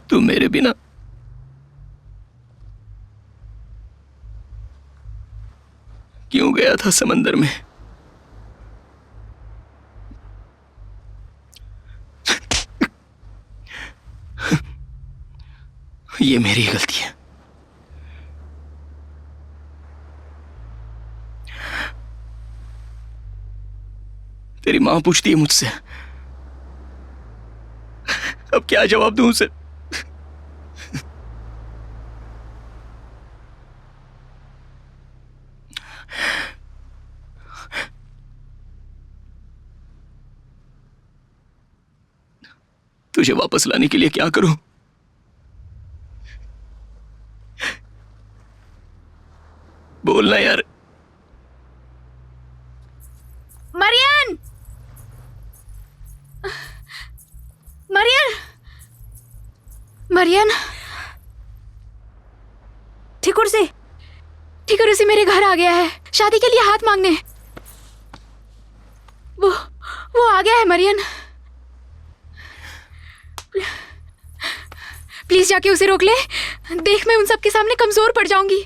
तू मेरे बिना क्यों गया था समंदर में? ये मेरी गलती है। तेरी मां पूछती है मुझसे, अब क्या जवाब दूं उसे? तुझे वापस लाने के लिए क्या करूं? बोलना यार। मरियन, मरियन, मरियन, ठिकुर से मेरे घर आ गया है शादी के लिए हाथ मांगने। वो आ गया है मरियन। प्लीज जाके उसे रोक ले। देख, मैं उन सब के सामने कमजोर पड़ जाऊंगी।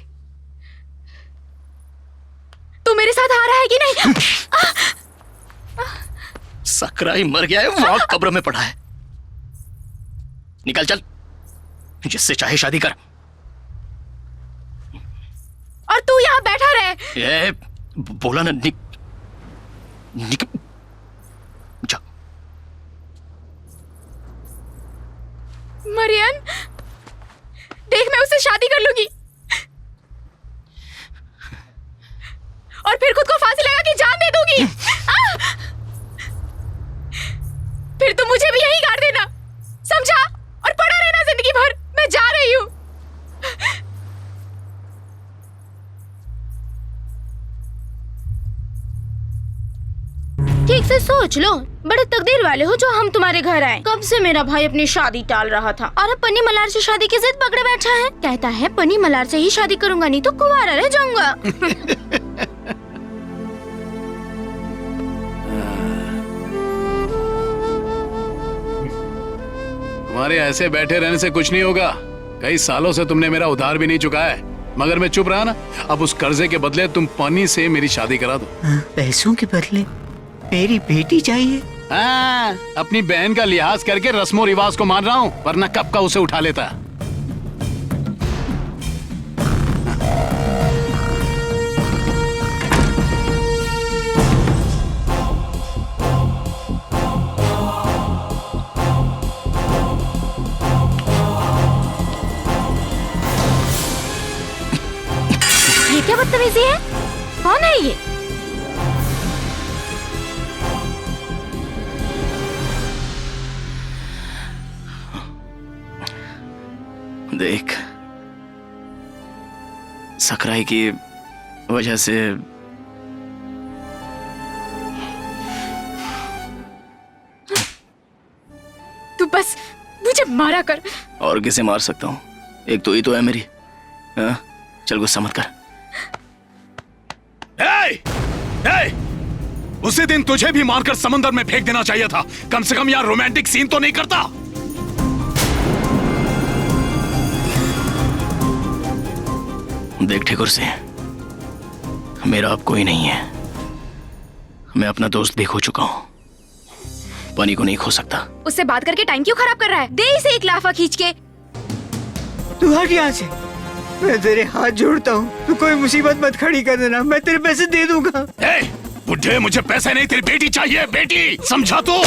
तू मेरे साथ आ रहा है कि नहीं? सकराई मर गया है, वहां कब्र में पड़ा है। निकल चल, जिससे चाहे शादी कर। और तू यहाँ बैठा रहे। ये बोला ना, जा। मरियन, देख, मैं उससे शादी कर लूंगी और फिर खुद को फांसी लगा के जान दे दूंगी। फिर तुम मुझे भी यहीं गाड़ देना, समझा? और पड़ा रहना जिंदगी भर। मैं जा रही हूँ। ठीक से सोच लो, बड़े तकदीर वाले हो जो हम तुम्हारे घर आए। कब से मेरा भाई अपनी शादी टाल रहा था और अब पन्नी मलार से शादी की जिद पकड़े बैठा है। कहता है पन्नी मलार से ही शादी करूंगा, नहीं तो कुंवारा रह जाऊंगा। तुम्हारे ऐसे बैठे रहने से कुछ नहीं होगा। कई सालों से तुमने मेरा उधार भी नहीं चुकाया है, मगर मैं चुप रहा ना। अब उस कर्जे के बदले तुम पन्नी से मेरी शादी करा दो। पैसों के बदले मेरी बेटी चाहिए? हाँ, अपनी बहन का लिहाज करके रस्मों रिवाज को मान रहा हूँ, वरना कब का उसे उठा लेता। ये क्या बदतमीजी है? कौन है ये? देख, सकराई की वजह से तू बस मुझे मारा कर। और किसे मार सकता हूँ? एक तो ही तो है मेरी। हाँ? चल गुस्सा मत कर। उसी दिन तुझे भी मारकर समंदर में फेंक देना चाहिए था। कम से कम यार रोमांटिक सीन तो नहीं करता। देख ठिकुर से, मेरा अब कोई नहीं है। मैं अपना दोस्त भी खो चुका हूँ, पानी को नहीं खो सकता। उससे बात करके टाइम क्यों खराब कर रहा है? दे इसे एक लाफा खींच के। तू हट यहाँ से, मैं तेरे हाथ जोड़ता हूँ। तू कोई मुसीबत मत खड़ी कर देना, मैं तेरे पैसे दे दूंगा। बुढ़े, मुझे पैसे नहीं, तेरी बेटी चाहिए। बेटी, समझा तू?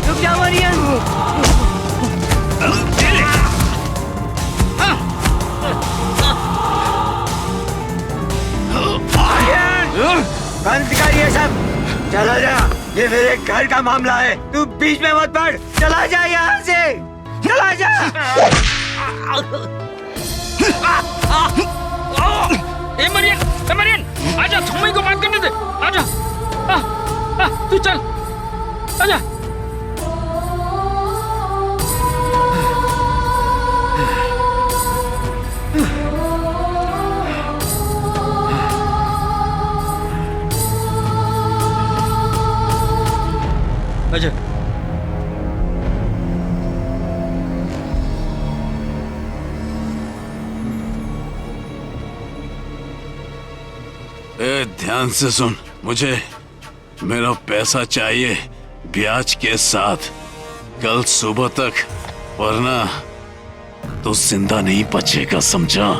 रुक जा मरियम। बंद कर ये सब, चला जा। ये मेरे घर का मामला है, तू बीच में मत पड़। चला जा यहाँ से, चला जा। मरियन, आजा, छुम्मी को बात करने दे। आजा, तू चल, आजा। आजा। ध्यान से सुन, मुझे मेरा पैसा चाहिए ब्याज के साथ, कल सुबह तक, वरना तो जिंदा नहीं बचेगा, समझा?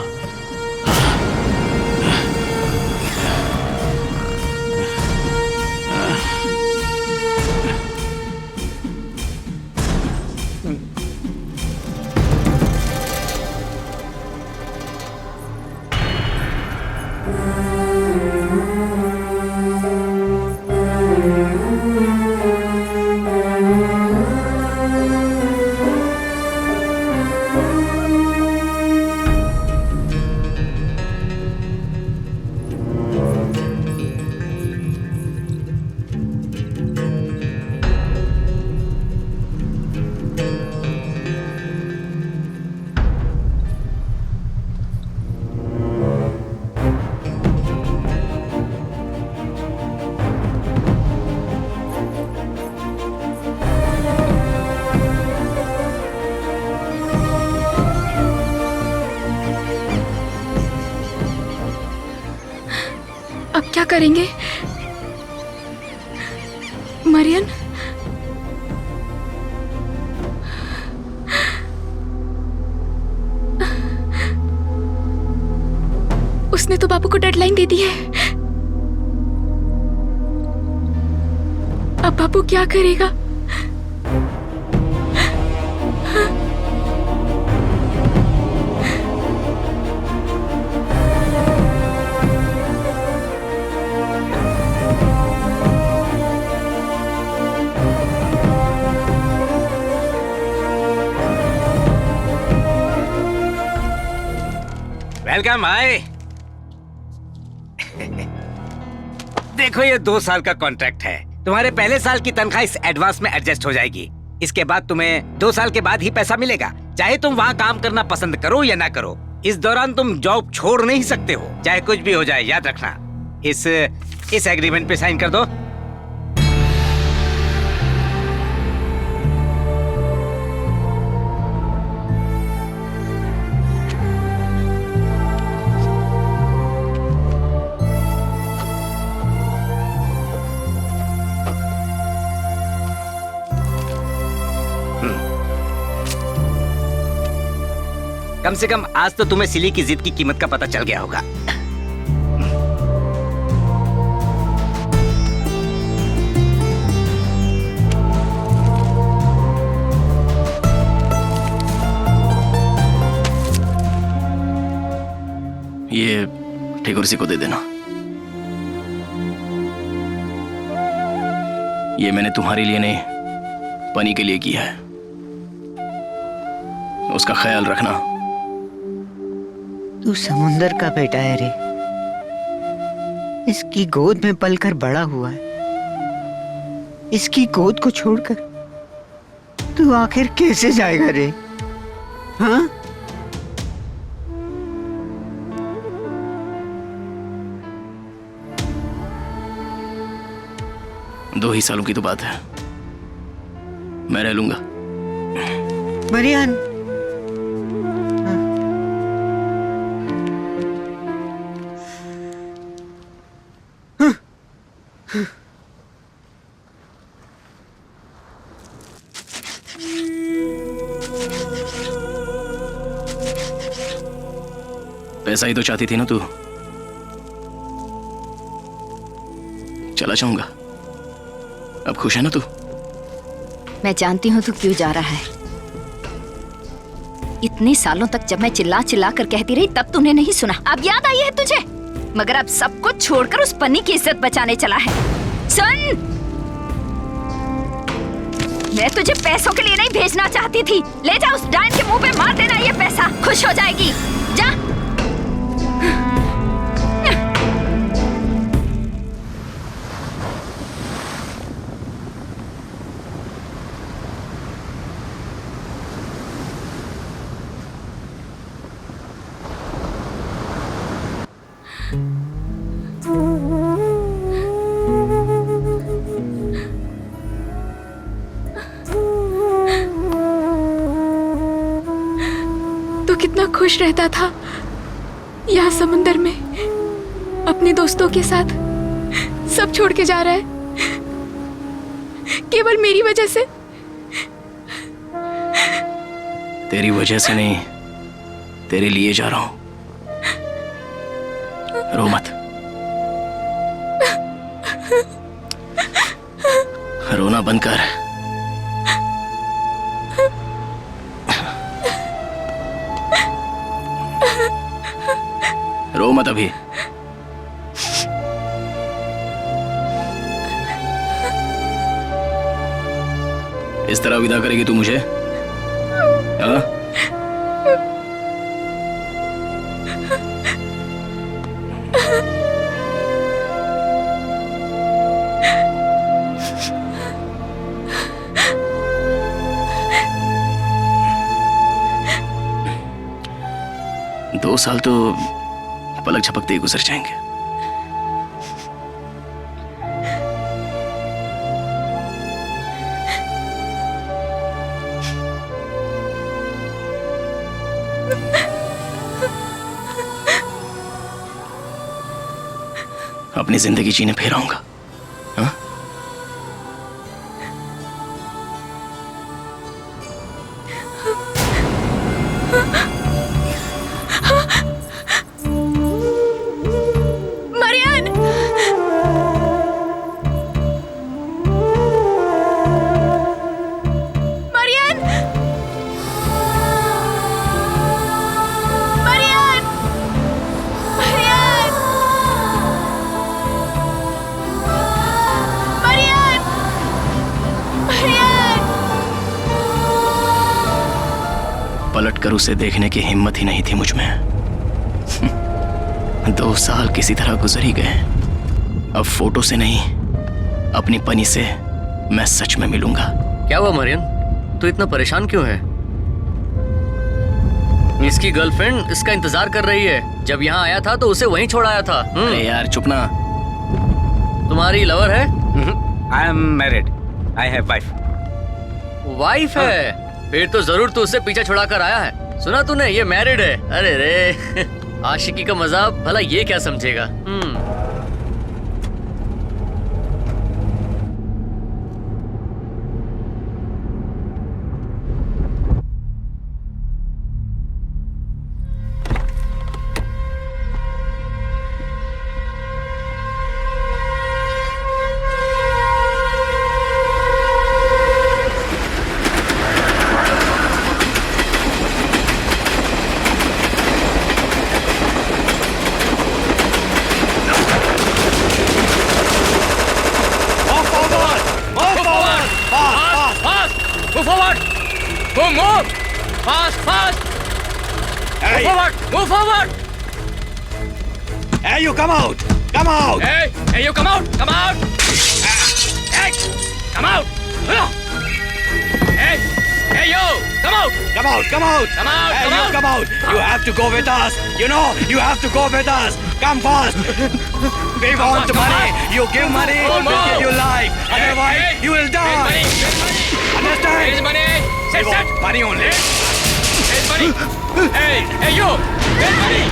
अब क्या करेंगे मरियन? उसने तो बाबू को डेडलाइन दे दी है। अब बाबू क्या करेगा? वेलकम भाई। देखो, ये 2 साल का कॉन्ट्रैक्ट है। तुम्हारे पहले साल की तनख्वाह इस एडवांस में एडजस्ट हो जाएगी। इसके बाद तुम्हें 2 साल के बाद ही पैसा मिलेगा, चाहे तुम वहाँ काम करना पसंद करो या ना करो। इस दौरान तुम जॉब छोड़ नहीं सकते हो, चाहे कुछ भी हो जाए, याद रखना। इस एग्रीमेंट पे साइन कर दो। कम से कम आज तो तुम्हें सिली की जिद की कीमत का पता चल गया होगा। ये ठेकुरसी को दे देना। ये मैंने तुम्हारे लिए नहीं, पनी के लिए किया है। उसका ख्याल रखना। तू समुंदर का बेटा है रे, इसकी गोद में पलकर बड़ा हुआ है। इसकी गोद को छोड़कर तू आखिर कैसे जाएगा रे? हाँ? ही सालों की तो बात है, मैं रह लूंगा। मरियन, पैसा ही तो चाहती थी ना तू। चला जाऊंगा, अब खुश है ना तू? मैं जानती हूँ तू क्यों जा रहा है। इतने सालों तक जब मैं चिल्ला चिल्ला कर कहती रही तब तूने नहीं सुना। अब याद आई है तुझे? मगर अब सब कुछ छोड़कर उस पन्नी की इज्जत बचाने चला है। सुन, मैं तुझे पैसों के लिए नहीं भेजना चाहती थी। ले जा, उस डायन के मुंह पे मार देना ये पैसा, खुश हो जाएगी। जा। तो कितना खुश रहता था यहाँ समुंदर में अपने दोस्तों के साथ। सब छोड़ के जा रहा है केवल मेरी वजह से। तेरी वजह से नहीं, तेरे लिए जा रहा हूं। रो मत, रोना बंद कर। रो मत अभी। इस तरह विदा करेगी तू मुझे? हाँ? 2 साल तो पलक झपकते ही गुजर जाएंगे। अपनी जिंदगी जीने फिर आऊंगा। हाँ? Marion, Marion, Marion, Marion, Marion, Marion. पलट कर उसे देखने की हिम्मत ही नहीं थी मुझ में। 2 साल किसी तरह गुजर ही गए। अब फोटो से नहीं, अपनी पनी से मैं सच में मिलूंगा। क्या हुआ मरियन, तू इतना परेशान क्यों है? इसकी गर्लफ्रेंड इसका इंतजार कर रही है। जब यहाँ आया था तो उसे वहीं छोड़ आया था। अरे यार चुप ना। तुम्हारी लवर है? I am married, I have wife. Wife है? फिर तो जरूर तू उससे पीछा छुड़ा कर आया है। सुना तूने, ये मैरिड है। अरे रे आशिकी का मजा भला ये क्या समझेगा। Move forward! Move! Fast! Move forward! Move forward! Hey, you come out! Come out! Hey, you come out! Come out! Hey, come out! Hey, you! Come out! Come out, come out. Come out, Hey, come you out. come out. You have to go with us. You know, you have to go with us. Come fast. We want come money. on. You give money, Come we'll on. give you life. Otherwise, hey. you will Where's die. money? Where's money? Understand? Where's money? We Set, want set. money only. Where's money? Hey, hey, you. Where's money?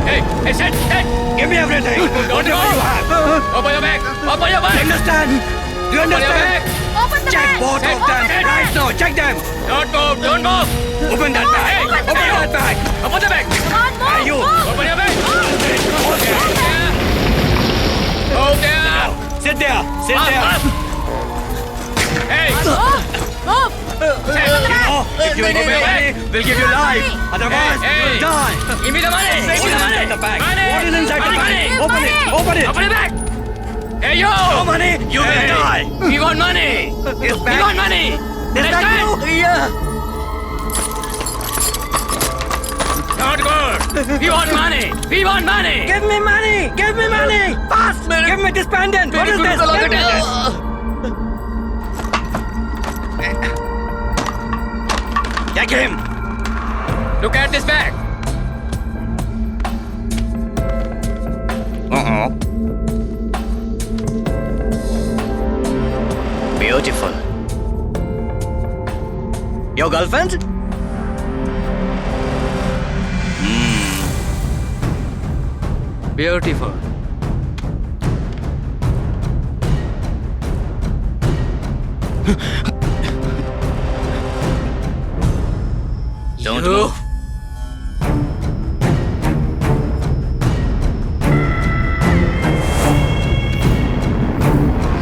Hey, hey, set, set. Give me everything. Whatever go. you have. Open your bag. Open your You bag. understand? Do you Open your understand? bag. Open the Check bag. both of them right now. Check them. Don't move. Don't move. Open that bag. Hey, Open that bag. Open the bag. Hey, you. Open your bag. Hold there. Sit there. Sit Up, there. up. Hey. You know, if you give me money, we'll give you life. Otherwise, you will die. Give me the money. What Give me is the money. inside the bag? Money. What is inside the Money. bag? Open it. Open it. Open the bag. Hey, you. No money, you will Hey, die. We want money. This We bag. want money. Is that you? Yeah. Not good. We want money. We want money. Give me money. Give me money. Fast. Give me this pendant. What is this? Give me this. Take him. Look at this bag. Beautiful. Your girlfriend? Beautiful. Don't You- move.